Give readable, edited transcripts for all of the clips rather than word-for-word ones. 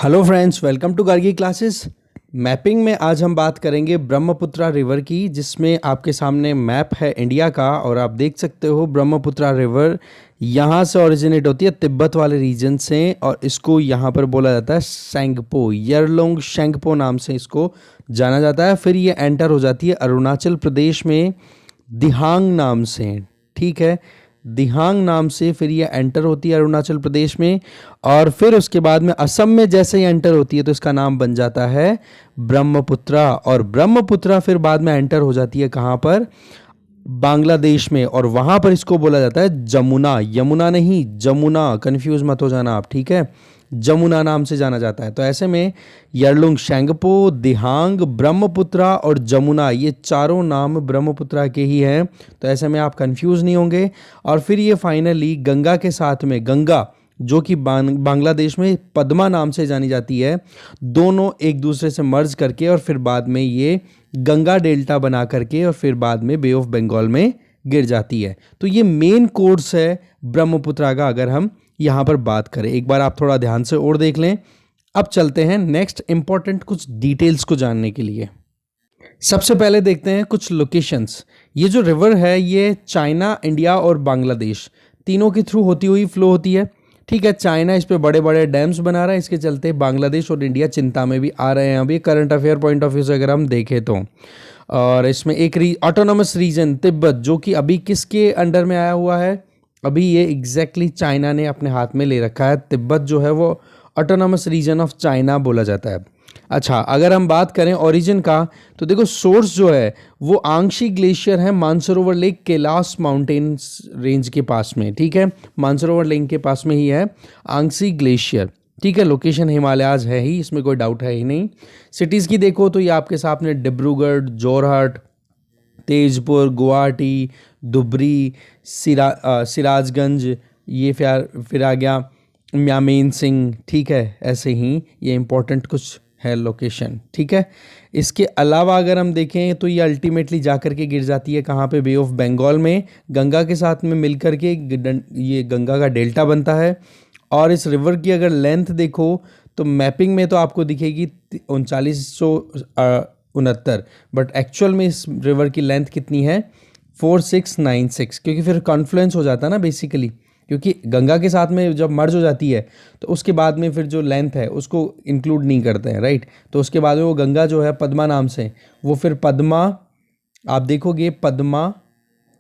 Hello friends, welcome to Gargi classes. Mapping में आज हम बात करेंगे ब्रह्मपुत्रा रिवर की, जिसमें आपके सामने मैप है इंडिया का। और आप देख सकते हो ब्रह्मपुत्रा रिवर यहाँ से ओरिजिनेट होती है, तिब्बत वाले रीजन से। और इसको यहाँ पर बोला जाता है सेंगपो, यरलुंग शेंगपो नाम से इसको जाना जाता है। फिर ये एंटर हो जाती है अरुणाचल प्रदेश में दिहांग नाम से। ठीक है, दिहांग नाम से फिर ये एंटर होती है अरुणाचल प्रदेश में। और फिर उसके बाद में असम में जैसे ही एंटर होती है तो इसका नाम बन जाता है ब्रह्मपुत्रा। और ब्रह्मपुत्रा फिर बाद में एंटर हो जाती है कहाँ पर? बांग्लादेश में। और वहां पर इसको बोला जाता है जमुना, यमुना नहीं जमुना, कंफ्यूज मत हो जाना आप। ठीक है, जमुना नाम से जाना जाता है। तो ऐसे में यरलुंग शेंगपो, दिहांग, ब्रह्मपुत्रा और जमुना, ये चारों नाम ब्रह्मपुत्रा के ही हैं। तो ऐसे में आप कंफ्यूज नहीं होंगे। और फिर ये फाइनली गंगा के साथ में, गंगा जो कि बांग्लादेश में पद्मा नाम से जानी जाती है, दोनों एक दूसरे से मर्ज करके और फिर बाद में ये गंगा डेल्टा बना करके और फिर बाद में बे ऑफ बंगाल में गिर जाती है। तो ये मेन कोर्स है ब्रह्मपुत्रा का, अगर हम यहाँ पर बात करें। एक बार आप थोड़ा ध्यान से और देख लें। अब चलते हैं नेक्स्ट इंपॉर्टेंट कुछ डिटेल्स को जानने के लिए। सबसे पहले देखते हैं कुछ लोकेशंस। ये जो रिवर है ये चाइना, इंडिया और बांग्लादेश तीनों के थ्रू होती हुई फ्लो होती है। ठीक है, चाइना इस पे बड़े बड़े डैम्स बना रहा है, इसके चलते बांग्लादेश और इंडिया चिंता में भी आ रहे हैं अभी current affair point of view से अगर हम देखें तो। और इसमें एक ऑटोनोमस रीजन तिब्बत, जो कि अभी किसके अंडर में आया हुआ है? अभी ये एग्जैक्टली चाइना ने अपने हाथ में ले रखा है। तिब्बत जो है वो ऑटोनोमस रीजन ऑफ चाइना बोला जाता है। अच्छा, अगर हम बात करें ओरिजिन का, तो देखो सोर्स जो है वो आंगशी ग्लेशियर है Mansarovar lake, Kailash mountains range के पास में। ठीक है, मानसरोवर लेक के पास में ही है आंगशी ग्लेशियर। ठीक है, लोकेशन हिमालयाज है ही, इसमें कोई डाउट है ही नहीं। सिटीज़ की देखो तो ये आपके सामने डिब्रूगढ़, जोरहट, तेजपुर, गुवाहाटी, धुबरी, सिराजगंज, ये फिर आ गया म्यामेन सिंह। ठीक है, ऐसे ही ये इंपॉर्टेंट कुछ है लोकेशन। ठीक है, इसके अलावा अगर हम देखें तो ये अल्टीमेटली जाकर के गिर जाती है कहाँ पे? बे ऑफ बंगाल में, गंगा के साथ में मिलकर के ये गंगा का डेल्टा बनता है। और इस रिवर की अगर लेंथ देखो तो मैपिंग में तो आपको दिखेगी 3969, बट एक्चुअल में इस रिवर की लेंथ कितनी है? 4696, क्योंकि फिर कॉन्फ्लुएंस हो जाता है ना बेसिकली, क्योंकि गंगा के साथ में जब मर्ज हो जाती है तो उसके बाद में फिर जो लेंथ है उसको इंक्लूड नहीं करते हैं, राइट। तो उसके बाद में वो गंगा जो है पद्मा नाम से, वो फिर पद्मा, आप देखोगे पद्मा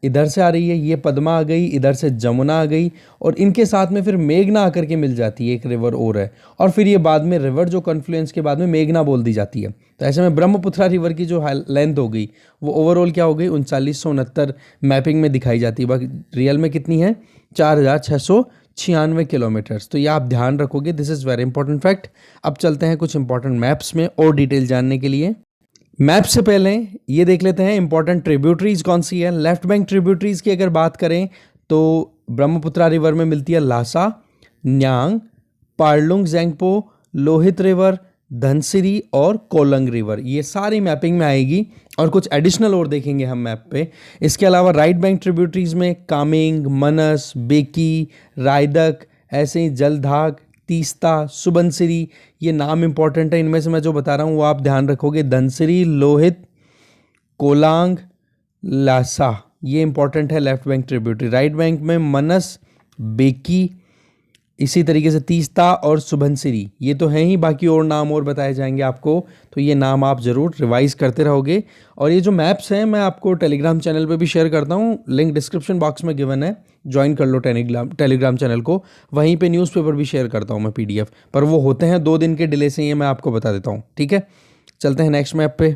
इधर से आ रही है, ये पद्मा आ गई, इधर से जमुना आ गई, और इनके साथ में फिर मेघना आकर के मिल जाती है, एक रिवर और है। और फिर ये बाद में रिवर जो कॉन्फ्लुएंस के बाद में मेघना बोल दी जाती है। तो ऐसे में ब्रह्मपुत्रा रिवर की जो लेंथ हो गई वो ओवरऑल क्या हो गई? 3969 मैपिंग में दिखाई जाती है। बाकी रियल में कितनी है? 4696 किलोमीटर्स। तो ये आप ध्यान रखोगे, this is very important fact. अब चलते हैं कुछ इंपॉर्टेंट मैप्स में और डिटेल जानने के लिए। मैप से पहले ये देख लेते हैं इंपॉर्टेंट ट्रिब्यूटरीज कौन सी है। लेफ्ट बैंक ट्रिब्यूटरीज की अगर बात करें तो ब्रह्मपुत्रा रिवर में मिलती है लासा, न्यांग, पारलुंग जेंगपो, लोहित रिवर, धनसिरी और कोलंग रिवर, ये सारी मैपिंग में आएगी। और कुछ एडिशनल और देखेंगे हम मैप पे। इसके अलावा राइट बैंक ट्रिब्यूटरीज में कामेंग, मनस, बेकी, रायदक, ऐसे ही जलधाक, तीस्ता, सुबनसिरी, ये नाम इंपॉर्टेंट है। इनमें से मैं जो बता रहा हूँ वो आप ध्यान रखोगे। धनसिरी, लोहित, कोलांग, लासा, ये इंपॉर्टेंट है left bank tributary. Right bank में मनस, बेकी, इसी तरीके से तीस्ता और सुबनसिरी, ये तो हैं ही, बाकी और नाम और बताए जाएंगे आपको। तो ये नाम आप ज़रूर रिवाइज करते रहोगे। और ये जो मैप्स हैं मैं आपको टेलीग्राम चैनल पे भी शेयर करता हूँ, लिंक डिस्क्रिप्शन बॉक्स में गिवन है, ज्वाइन कर लो टेलीग्राम चैनल को। वहीं पे न्यूज़पेपर भी शेयर करता हूँ मैं PDF, पर वो होते हैं 2 दिन के डिले से, ये मैं आपको बता देता हूँ। ठीक है, चलते हैं नेक्स्ट मैप पे।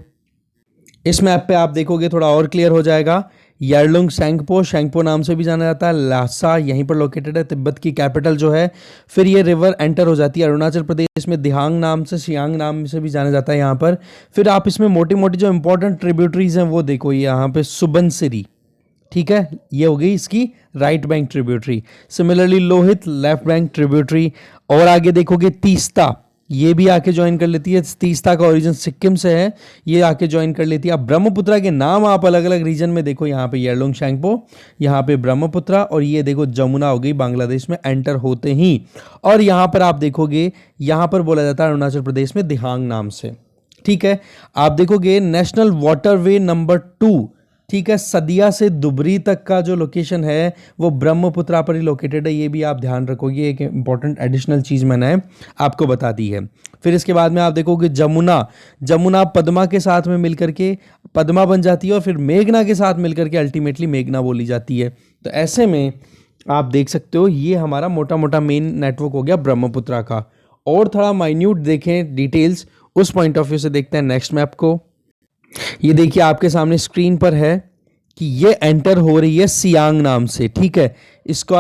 इस मैप पे आप देखोगे थोड़ा और क्लियर हो जाएगा। यरलुंग शेंगपो, शेंगपो नाम से भी जाना जाता है, लासा यहीं पर लोकेटेड है, तिब्बत की कैपिटल जो है। फिर ये रिवर एंटर हो जाती है अरुणाचल प्रदेश में, दिहांग नाम से, सियांग नाम से भी जाना जाता है यहाँ पर। फिर आप इसमें मोटी मोटी जो इंपॉर्टेंट ट्रिब्यूटरीज हैं वो देखो, ये यहाँ पे सुबनसिरी, ठीक है, ये हो गई इसकी right bank tributary. Similarly Lohit left bank tributary. और आगे देखोगे तीस्ता, ये भी आके ज्वाइन कर लेती है। तीस्ता का ओरिजिन सिक्किम से है, ये आके ज्वाइन कर लेती है। अब ब्रह्मपुत्रा के नाम आप अलग अलग रीजन में देखो, यहाँ पे येरलुंग शैंगपो, यहाँ पे ब्रह्मपुत्रा, और ये देखो जमुना हो गई बांग्लादेश में एंटर होते ही। और यहाँ पर आप देखोगे, यहाँ पर बोला जाता है अरुणाचल प्रदेश में दिहांग नाम से। ठीक है, आप देखोगे नेशनल वाटरवे नंबर 2, ठीक है, सदिया से दुबरी तक का जो लोकेशन है वो ब्रह्मपुत्रा पर ही लोकेटेड है। ये भी आप ध्यान रखोगे, एक इंपॉर्टेंट एडिशनल चीज़ मैंने आपको बता दी है। फिर इसके बाद में आप देखोगे जमुना, जमुना पद्मा के साथ में मिलकर के पद्मा बन जाती है, और फिर मेघना के साथ मिलकर के अल्टीमेटली मेघना बोली जाती है। तो ऐसे में आप देख सकते हो ये हमारा मोटा मोटा मेन नेटवर्क हो गया ब्रह्मपुत्रा का। और थोड़ा माइन्यूट देखें डिटेल्स, उस पॉइंट ऑफ व्यू से देखते हैं नेक्स्ट मैप को। ये देखिए आपके सामने स्क्रीन पर है कि ये एंटर हो रही है सियांग नाम से। ठीक है, इसको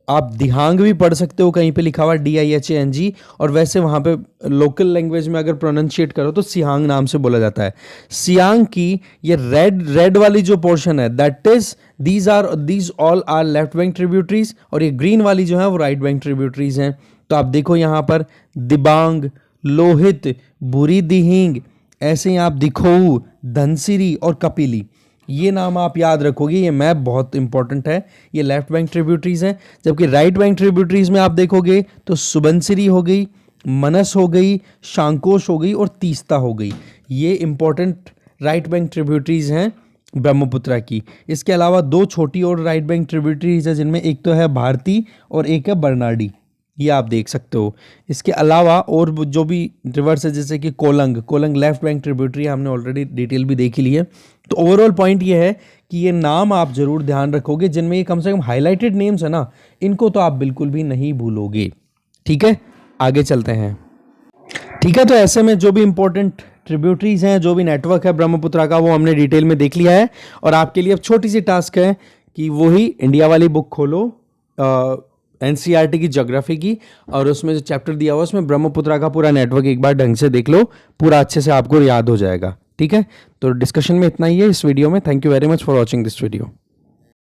आप दिहांग भी पढ़ सकते हो, कहीं पे लिखा हुआ DIHANG, और वैसे वहाँ पे लोकल लैंग्वेज में अगर प्रोनाउंशिएट करो तो सियांग नाम से बोला जाता है। सियांग की ये रेड वाली जो पोर्शन है, that is these all are left bank tributaries, और ये ग्रीन वाली जो है वो राइट बैंक ट्रिब्यूटरीज हैं। तो आप देखो यहाँ पर दिबांग, लोहित, बुरी दिहिंग, ऐसे ही आप दिखोऊ, धनसिरी और कपिली, ये नाम आप याद रखोगे। ये मैप बहुत इंपॉर्टेंट है। ये लेफ्ट बैंक ट्रिब्यूटरीज हैं, जबकि राइट बैंक ट्रिब्यूटरीज में आप देखोगे तो सुबनसिरी हो गई, मनस हो गई, शांकोश हो गई और तीस्ता हो गई। ये इंपॉर्टेंट राइट बैंक ट्रिब्यूटरीज हैं ब्रह्मपुत्रा की। इसके अलावा 2 छोटी और राइट बैंक ट्रिब्यूटरीज है, जिनमें एक तो है भारती और एक है बरनाडी, ये आप देख सकते हो। इसके अलावा और जो भी रिवर्स है, जैसे कि कोलंग लेफ्ट बैंक ट्रिब्यूटरी, हमने ऑलरेडी डिटेल भी देख ली है। तो ओवरऑल पॉइंट ये है कि ये नाम आप जरूर ध्यान रखोगे, जिनमें ये कम से कम हाईलाइटेड नेम्स है ना, इनको तो आप बिल्कुल भी नहीं भूलोगे। ठीक है, आगे चलते हैं। ठीक है, तो ऐसे में जो भी इंपॉर्टेंट ट्रिब्यूटरीज हैं, जो भी नेटवर्क है ब्रह्मपुत्रा का, वो हमने डिटेल में देख लिया है। और आपके लिए अब छोटी सी टास्क है कि वही इंडिया वाली बुक खोलो, NCERT की ज्योग्राफी की, और उसमें जो चैप्टर दिया हुआ उसमें ब्रह्मपुत्रा का पूरा नेटवर्क एक बार ढंग से देख लो, पूरा अच्छे से आपको याद हो जाएगा। ठीक है, तो डिस्कशन में इतना ही है इस वीडियो में। Thank you very much for watching this video.